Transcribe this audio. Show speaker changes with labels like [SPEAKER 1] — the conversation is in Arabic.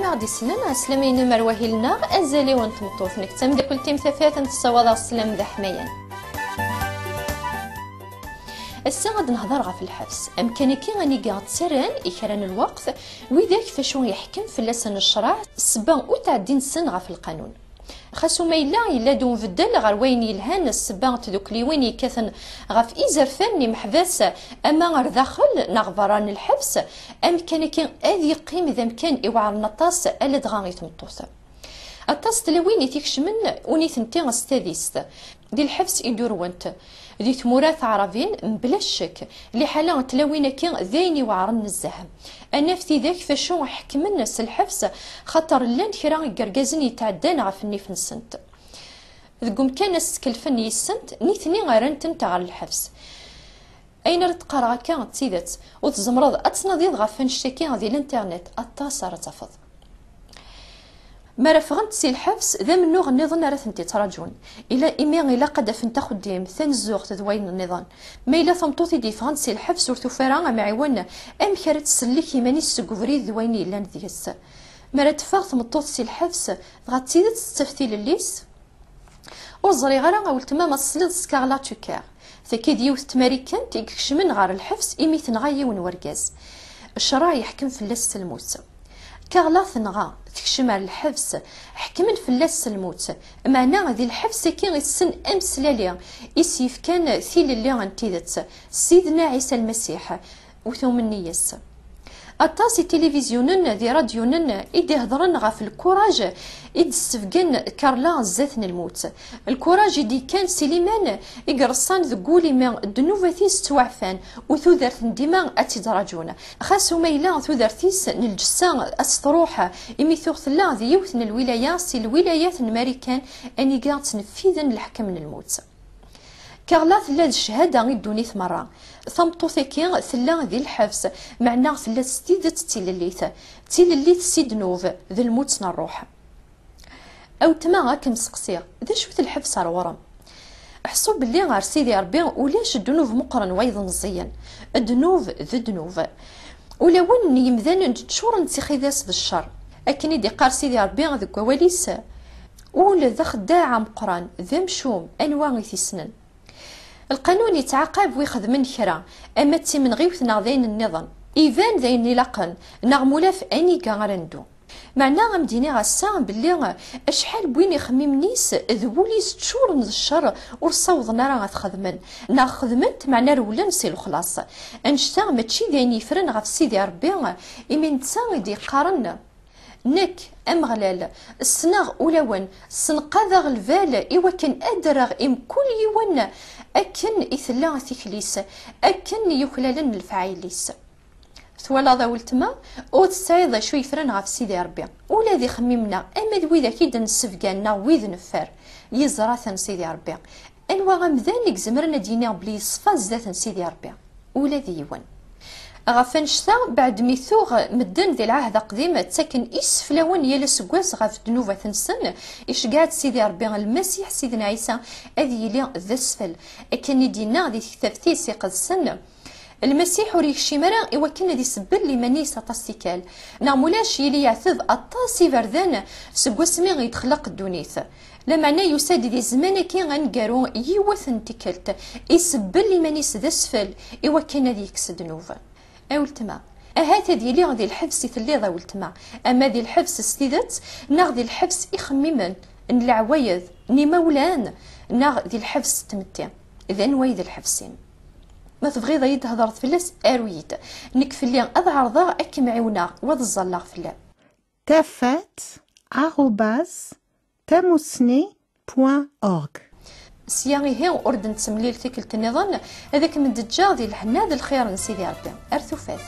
[SPEAKER 1] غادي سنن سلامين مرواهلنا ازالي ونتمطوث نكتم داكل تيم ثفات نتصوض السلام ذا حمايا. السا غادي نهضر غا في الحبس امكانيكي غاني قاعد تسران يكران الوقت وذاك فاشو يحكم في لسان الشرع السبا وتعدين سن غا في القانون خاصو ما الا دون بدل غير وين يلهان السبا تدوك لي وين يكثن غاف ازرفاني محباس اما غير داخل نغبران الحبس امكانيكي اذي قيم اذا كان يوعر نطاس الا دغا يتمطوث الطاس تلويني تيكش من ونيثنتي غستاذيست دي الحبس يدور وانت دي تمورات عربين بلا شك اللي حالا تلاوينا كي ذيني وعرن الزهم انا في ذاك فاشو حكم الناس الحبس خاطر لان كرا قرقازن يتعدان غا فني فنسنت ذقوم كان السكلفن يسنت نيثني غير تاع الحبس اين رتقرا كا تسيدات وتزمرض اتناضيض غا فنشتكي غادي الانترنت الطاسه تفض ما رفغنت سي الحبس ذا منو النظام راه ثنتي تراجون الى ايمي الا قد فنت خديم ثان الزوغ تدوين النظام ما الا ثمطوطي ديفغنت سي الحبس ورتفرا معيون ام كارت سلك يماني سكوفري ذويني لان ديس ما راه تفاغ ثمطوط سي الحبس غاتزيد تستفتي الليس وزري غير قلت ما صليت سكارلا توكار ثكي ديوث تماريكان تيكش من غار الحبس ايمي تنغاي ونوركاز الشرع يحكم في اللس الموت كاغلا ثنغا تكشم على الحبس حكمن في اللاس الموت معنا ذي الحبس كي غيسن امسلالي يسيف كان ثيل اللي غنتيدت سيدنا عيسى المسيح وثوم النياس الطاسي تلفزيونن ذي راديونن إدي هضرن غا في الكوراج إدي السفقن كارلا زاتن الموت الكوراج إدي كان سليمان إقرصان ذقولي من الدنوفاتيس توعفان وثوذرث ديما أتدراجون خاصو ميلا ثوذرثيس نلجسان أستروحة إمي ثوغث لا ذي يوثن الولاية سي الولايات الأمريكان أني قاعد تنفيذا الحكم من الموت كاغلا ثلا الشهادة غيدونيث مرة ثمطوثيكي ثلا ذي الحبس معنا ثلا ستيدت تيلليث سيدنوف ذي الموت نروح او تما كم سقسيغ ذا شوت الحبس رورم حسو بلي غير سيدي ربي ولاش الدنوف مقرن ويض مزيان الدنوف ذي دنوف ولا ون يمذان شور نتخذاس بالشر اكن يدي قار سيدي ربي ذك وليس ولا ذا خداع مقرن ذا مشوم انواع سنن القانون يتعاقب ويخدم خرا اما تي من غيوثنا ذين النظام ايفان ذين لقن نغمولا في اني كغرندو معنا غمديني غسا بلي اشحال بوين يخمم نيس ذوليس تشور من الشر ورصوضنا راه غتخدمن خدمت معنا رولا نسيلو خلاص انشتا ماشي ذين يفرن غف سيدي ربي ايمن نتا يدي قارن نك امغلال السناغ اولون سنقاذغ الفال ايوا كان ادرغ ام كل يون اكن اثلا ثيكليس اكن يخلالن الفعايليس ثوالا ذا ولتما او تسايض شو يفرن غف سيدي ربي ولا ذي خميمنا اما ذوي ذا كيد نسفقانا ويذ نفار يزراثن سيدي ربي انوا غمذانك زمرنا دينا بلي صفاز ذات سيدي ربي ولا ذي يون غفنشتا بعد ميثوغ مدن ذي العهد قديم تسكن إسفلاون يلس قواس غف دنوفة تنسن إش قاعد سيدي ربي المسيح سيدنا عيسى أذي يلي ذا السفل أكن يدينا ذي تثفتيسي قد سن المسيح وريك شمرا إوا كان ذي سبل لي منيسة تستيكال نعمولاش يلي يعثذ الطاسي فردان سقواس مي غيتخلق الدونيث لمعنى يساد ذي زمان كي غنقارو يوثن تكلت يسبل لي منيس ذا السفل إوا كان ذي يكسد نوفا أولتما أهات ديالي غادي الحبس يثلي ولتما أما ذي الحبس ستيدت ناغ ذي الحبس إخميما العوايد ني مولان ناغ ذي الحبس تمتي إذن ويذ الحبسين ما تبغي ضيد هضرت فلاس أرويد نك فلي أضعرضا أكي معيونا وض الزلاغ فلا
[SPEAKER 2] تافات @tamusni.org
[SPEAKER 1] سياغي هي أردن تسمليل تيكلت النظام هذاك من دجا ذي الحنا ذي الخير نسيدي ربي أرثو فات